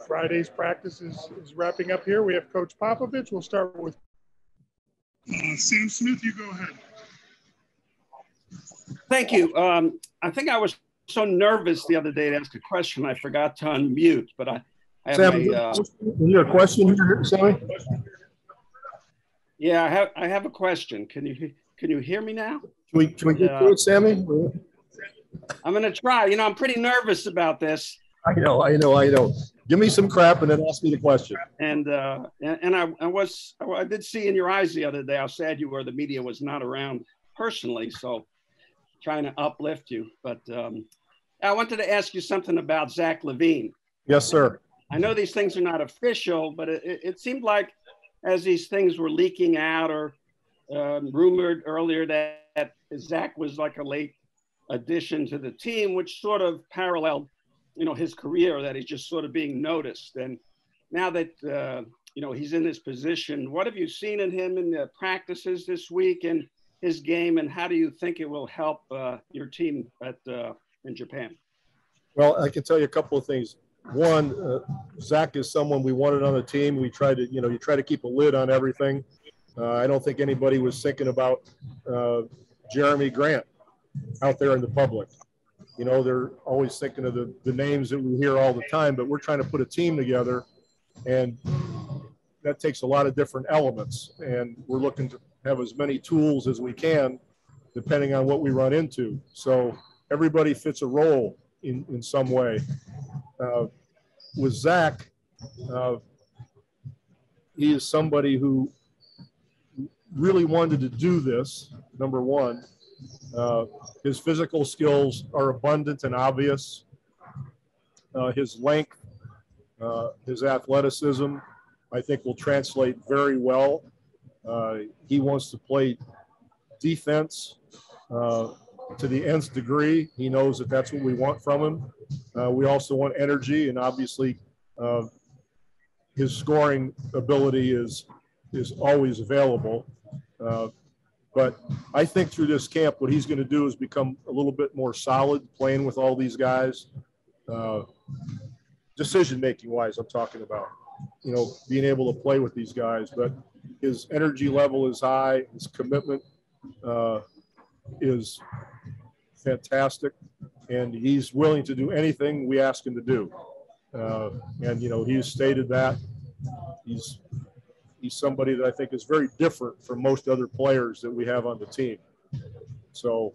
Friday's practice is wrapping up here. We have Coach Popovich. We'll start with Sam Smith. You go ahead. Thank you. I think I was so nervous the other day to ask a question, I forgot to unmute, but I have Sam, is there a question here, Sammy? Yeah, I have a question. Can you hear me now? Can we get to it, Sammy? I'm going to try. You know, I'm pretty nervous about this. I know. Give me some crap and then ask me the question. And I did see in your eyes the other day how sad you were. The media was not around personally, so trying to uplift you. But I wanted to ask you something about Zach LaVine. Yes, sir. I know these things are not official, but it seemed like as these things were leaking out or rumored earlier that Zach was like a late addition to the team, which sort of paralleled, you know, his career, that he's just sort of being noticed. And now that, you know, he's in this position, what have you seen in him in the practices this week and his game, and how do you think it will help your team in Japan? Well, I can tell you a couple of things. One, Zach is someone we wanted on the team. We tried to, you know, you try to keep a lid on everything. I don't think anybody was thinking about Jeremy Grant out there in the public. You know, they're always thinking of the names that we hear all the time, but we're trying to put a team together, and that takes a lot of different elements. And we're looking to have as many tools as we can, depending on what we run into. So everybody fits a role in some way. With Zach, he is somebody who really wanted to do this, number one. His physical skills are abundant and obvious. His length, his athleticism, I think will translate very well. He wants to play defense to the nth degree. He knows that that's what we want from him. We also want energy, and obviously his scoring ability is always available. But I think through this camp, what he's going to do is become a little bit more solid playing with all these guys. Decision-making wise, I'm talking about, you know, being able to play with these guys. But his energy level is high. His commitment is fantastic. And he's willing to do anything we ask him to do. And, you know, he's stated that. He's somebody that I think is very different from most other players that we have on the team. So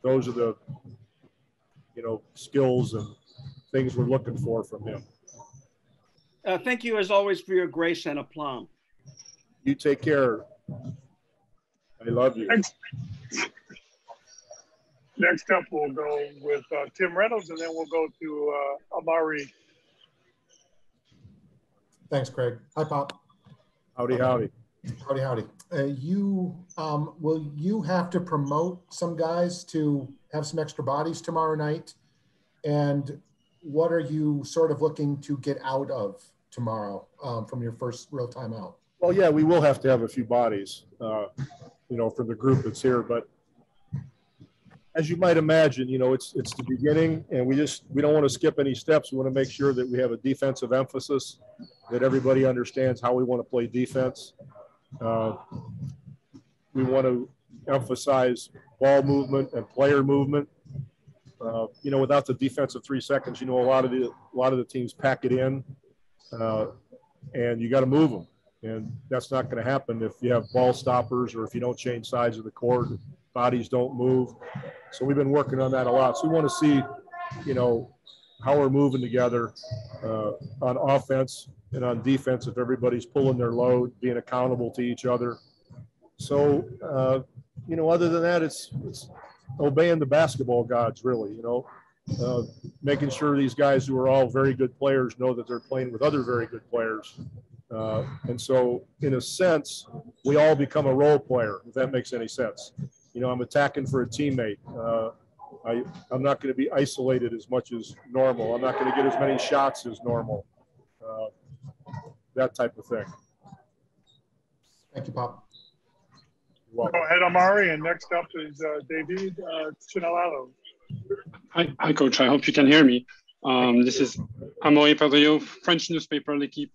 those are the, you know, skills and things we're looking for from him. Thank you, as always, for your grace and aplomb. You take care. I love you. Next up, we'll go with Tim Reynolds, and then we'll go to Amari. Thanks, Gregg. Hi, Pop. Howdy, howdy. Howdy. Will you have to promote some guys to have some extra bodies tomorrow night? And what are you sort of looking to get out of tomorrow from your first real time out? Well, yeah, we will have to have a few bodies, you know, for the group that's here. But as you might imagine, you know, it's the beginning, and we don't want to skip any steps. We want to make sure that we have a defensive emphasis, that everybody understands how we want to play defense. We want to emphasize ball movement and player movement. You know, without the defensive 3 seconds, you know, a lot of the teams pack it in, and you got to move them. And that's not going to happen if you have ball stoppers or if you don't change sides of the court, bodies don't move. So we've been working on that a lot. So we want to see, you know, how we're moving together on offense and on defense, if everybody's pulling their load, being accountable to each other. So, you know, other than that, it's obeying the basketball gods, really, you know, making sure these guys who are all very good players know that they're playing with other very good players. And so, in a sense, we all become a role player, if that makes any sense. You know, I'm attacking for a teammate. I'm not going to be isolated as much as normal. I'm not going to get as many shots as normal. That type of thing. Thank you, Pop. Go ahead, Amari, and next up is David Chinalalo. Hi, Coach. I hope you can hear me. This is Amaury Padrillo, French newspaper, L'Equipe.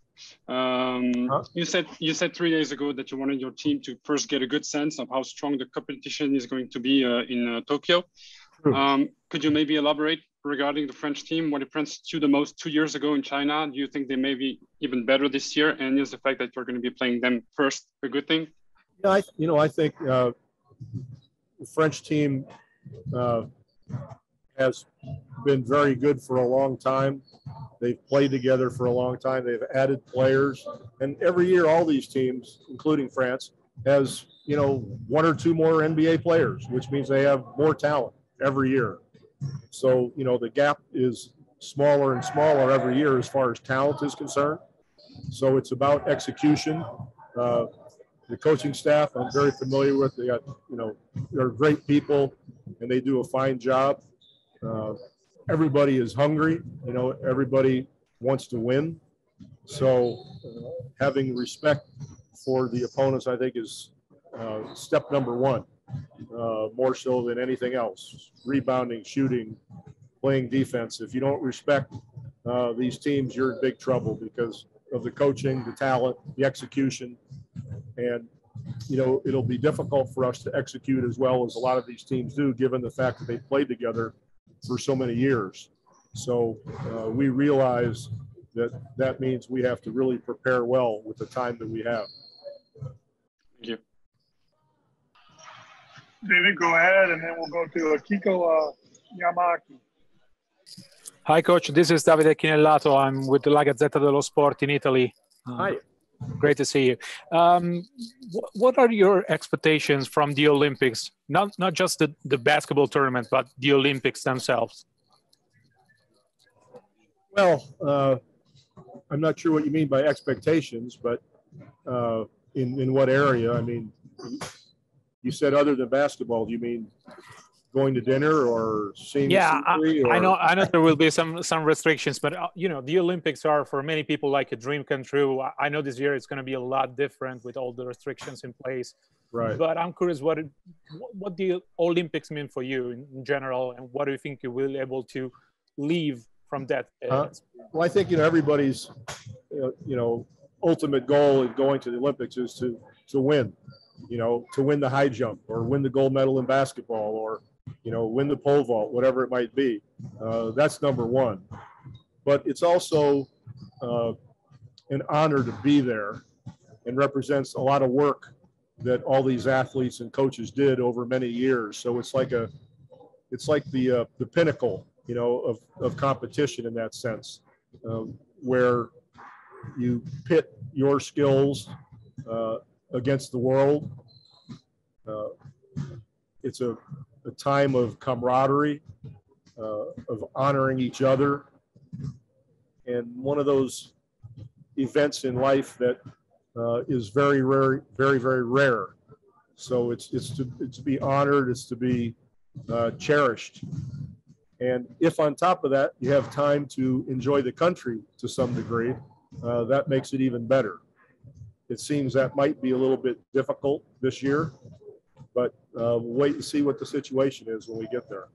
You said 3 days ago that you wanted your team to first get a good sense of how strong the competition is going to be in Tokyo. Could you maybe elaborate regarding the French team? What impressed you the most 2 years ago in China? Do you think they may be even better this year? And is the fact that you're going to be playing them first a good thing? Yeah, I think the French team has been very good for a long time. They've played together for a long time. They've added players, and every year all these teams, including France, has 1 or 2 more NBA players, which means they have more talent every year. So the gap is smaller and smaller every year as far as talent is concerned. So it's about execution. The coaching staff I'm very familiar with. They got they're great people, and they do a fine job. Everybody is hungry. Everybody wants to win. So having respect for the opponents, I think, is step number 1, more so than anything else. Rebounding, shooting, playing defense. If you don't respect these teams, you're in big trouble because of the coaching, the talent, the execution. And it'll be difficult for us to execute as well as a lot of these teams do, given the fact that they played together for so many years. So we realize that means we have to really prepare well with the time that we have. Thank you. David, go ahead, and then we'll go to Akiko Yamaki. Hi, Coach. This is Davide Chinellato. I'm with La Gazzetta dello Sport in Italy. Hi. Great to see you. What are your expectations from the Olympics? Not just the basketball tournament, but the Olympics themselves. Well, I'm not sure what you mean by expectations, but in what area? I mean, you said other than basketball. Do you mean going to dinner or seeing? Yeah, I know there will be some restrictions, but the Olympics are for many people like a dream come true. I know this year it's going to be a lot different with all the restrictions in place. Right. But I'm curious what the Olympics mean for you in general, and what do you think you will be able to leave from that? Well, I think everybody's ultimate goal in going to the Olympics is to win. To win the high jump or win the gold medal in basketball or win the pole vault, whatever it might be. That's number 1. But it's also an honor to be there, and represents a lot of work that all these athletes and coaches did over many years. So it's like the pinnacle, of competition in that sense, where you pit your skills against the world. It's a time of camaraderie, of honoring each other, and one of those events in life that is very rare, very, very rare. So it's to be honored, it's to be cherished. And if on top of that you have time to enjoy the country to some degree, that makes it even better. It seems that might be a little bit difficult this year, but we'll wait and see what the situation is when we get there.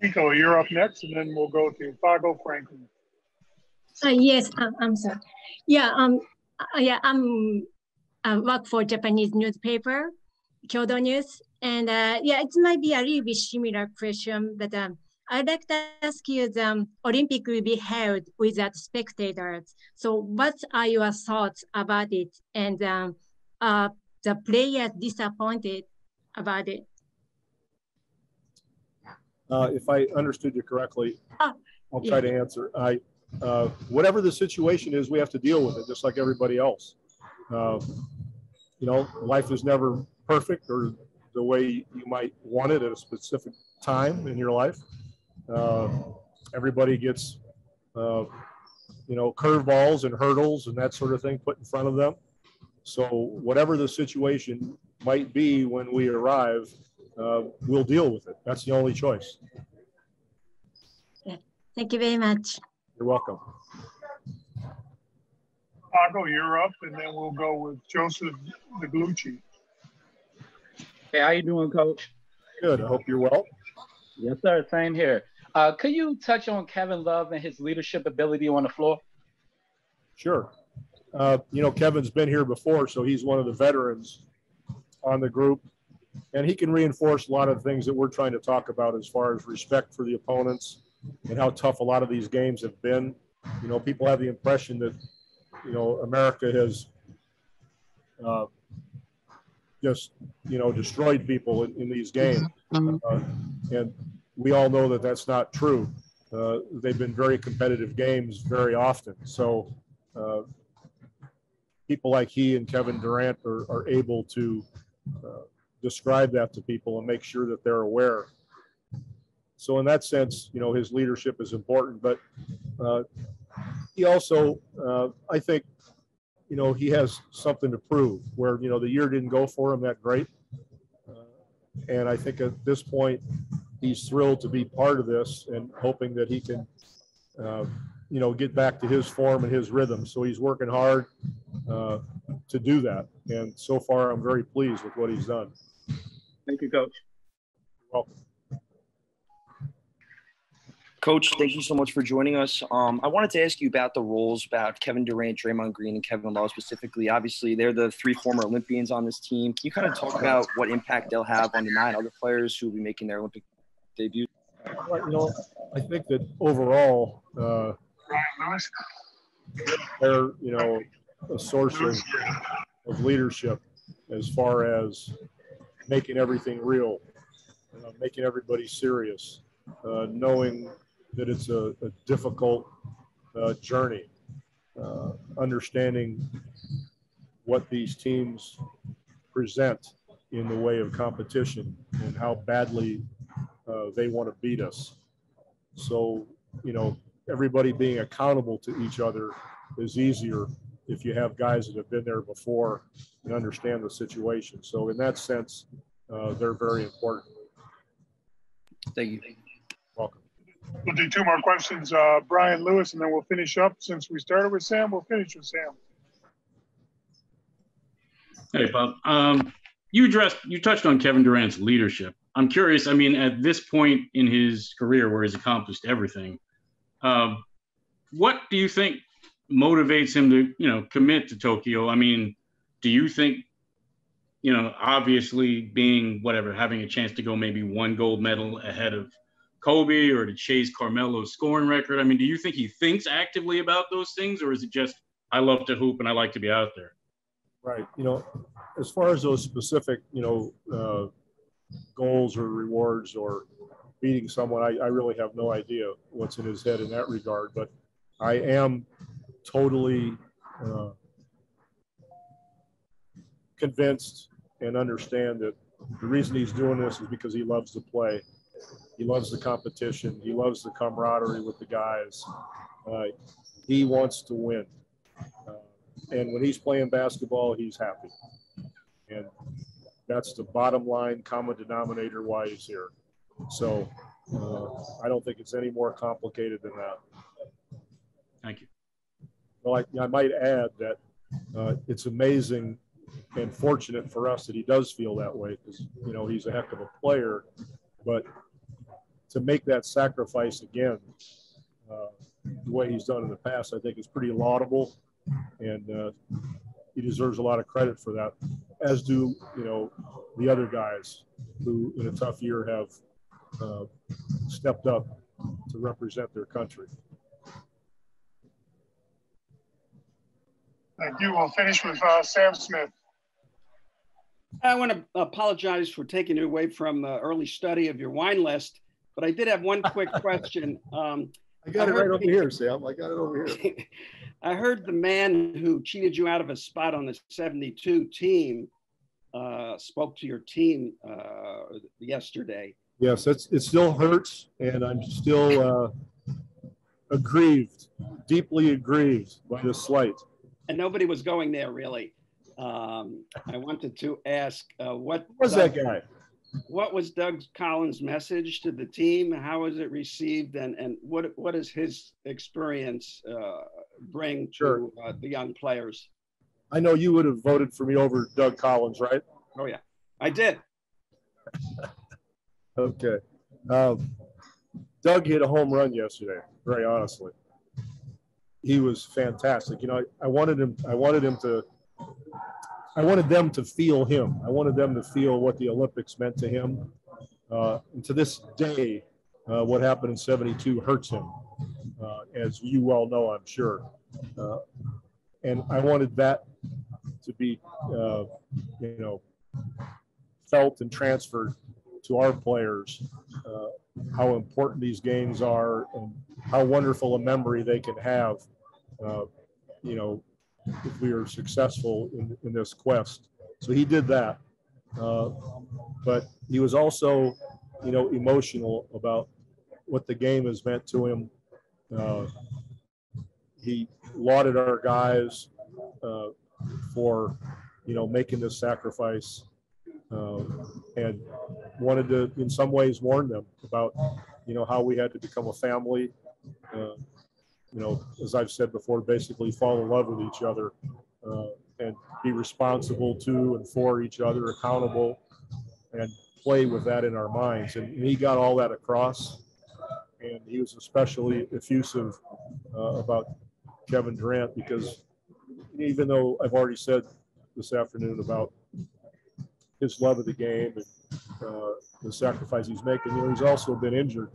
Nico, you're up next, and then we'll go to Fago Franklin. Yes, I'm sorry. Yeah, I work for Japanese newspaper, Kyodo News, and it might be a little bit similar question, but I'd like to ask you, the Olympic will be held without spectators. So what are your thoughts about it? And the players disappointed about it? If I understood you correctly, I'll try to answer. Whatever the situation is, we have to deal with it just like everybody else. Life is never perfect or the way you might want it at a specific time in your life. Everybody gets, curveballs and hurdles and that sort of thing put in front of them. So whatever the situation might be when we arrive, we'll deal with it. That's the only choice. Yeah. Thank you very much. You're welcome. Paco, you're up, and then we'll go with Joseph DeGlucci. Hey, how you doing, Coach? Good. I hope you're well. Yes, sir. Same here. Could you touch on Kevin Love and his leadership ability on the floor? Sure. You know, Kevin's been here before, so he's one of the veterans on the group. And he can reinforce a lot of things that we're trying to talk about as far as respect for the opponents and how tough a lot of these games have been. You know, people have the impression that, you know, America has just, you know, destroyed people in these games. And we all know that that's not true. They've been very competitive games very often. So people like he and Kevin Durant are able to describe that to people and make sure that they're aware. So in that sense, you know, his leadership is important, but he also, I think, you know, he has something to prove where, you know, the year didn't go for him that great. And I think at this point, he's thrilled to be part of this and hoping that he can, you know, get back to his form and his rhythm. So he's working hard to do that. And so far, I'm very pleased with what he's done. Thank you, Coach. You're welcome. Coach, thank you so much for joining us. I wanted to ask you about the roles about Kevin Durant, Draymond Green, and Kevin Love specifically. Obviously, they're the 3 former Olympians on this team. Can you kind of talk about what impact they'll have on the 9 other players who will be making their Olympic debut? Well, you know, I think that overall, they're, you know, a source of leadership as far as making everything real, making everybody serious, knowing that it's a difficult journey, understanding what these teams present in the way of competition and how badly they want to beat us. So, you know, everybody being accountable to each other is easier if you have guys that have been there before and understand the situation. So in that sense, they're very important. Thank you. Welcome. We'll do 2 more questions. Brian Lewis, and then we'll finish up. Since we started with Sam, we'll finish with Sam. Hey, Bob. You touched on Kevin Durant's leadership. I'm curious, I mean, at this point in his career where he's accomplished everything, what do you think motivates him to, you know, commit to Tokyo? I mean, do you think, you know, obviously being whatever, having a chance to go maybe 1 gold medal ahead of Kobe or to chase Carmelo's scoring record, I mean, do you think he thinks actively about those things, or is it just, I love to hoop and I like to be out there? Right. You know, as far as those specific, you know, goals or rewards or beating someone, I really have no idea what's in his head in that regard, but I am totally convinced and understand that the reason he's doing this is because he loves to play. He loves the competition. He loves the camaraderie with the guys. He wants to win. And when he's playing basketball, he's happy. And that's the bottom line common denominator why he's here. So I don't think it's any more complicated than that. Thank you. Well, I might add that it's amazing and fortunate for us that he does feel that way because, you know, he's a heck of a player. But to make that sacrifice again, the way he's done in the past, I think is pretty laudable. And he deserves a lot of credit for that, as do, you know, the other guys who in a tough year have stepped up to represent their country. Thank you. We'll finish with Sam Smith. I want to apologize for taking you away from early study of your wine list, but I did have one quick question. I got it right over here, Sam. I got it over here. I heard the man who cheated you out of a spot on the 72 team spoke to your team yesterday. Yes, it still hurts, and I'm still aggrieved, deeply aggrieved by this slight. And nobody was going there, really. I wanted to ask, what was that guy? What was Doug Collins' message to the team? How was it received? And what does his experience bring to the young players? I know you would have voted for me over Doug Collins, right? Oh, yeah, I did. Okay. Doug hit a home run yesterday, very honestly. He was fantastic. You know, I wanted them to feel him. I wanted them to feel what the Olympics meant to him. And to this day, what happened in '72 hurts him, as you well know, I'm sure. And I wanted that to be, you know, felt and transferred to our players, how important these games are and how wonderful a memory they can have, you know, if we are successful in this quest. So he did that. But he was also, you know, emotional about what the game has meant to him. He lauded our guys for, you know, making this sacrifice, and wanted to, in some ways, warn them about, you know, how we had to become a family. You know, as I've said before, basically fall in love with each other, and be responsible to and for each other, accountable, and play with that in our minds. And he got all that across. And he was especially effusive about Kevin Durant, because even though I've already said this afternoon about his love of the game and the sacrifice he's making, you know, he's also been injured,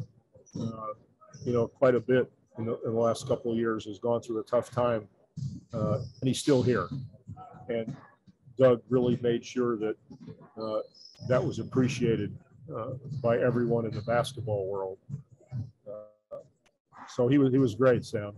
you know, quite a bit in the last couple of years, has gone through a tough time, and he's still here. And Doug really made sure that that was appreciated by everyone in the basketball world. So he was great, Sam.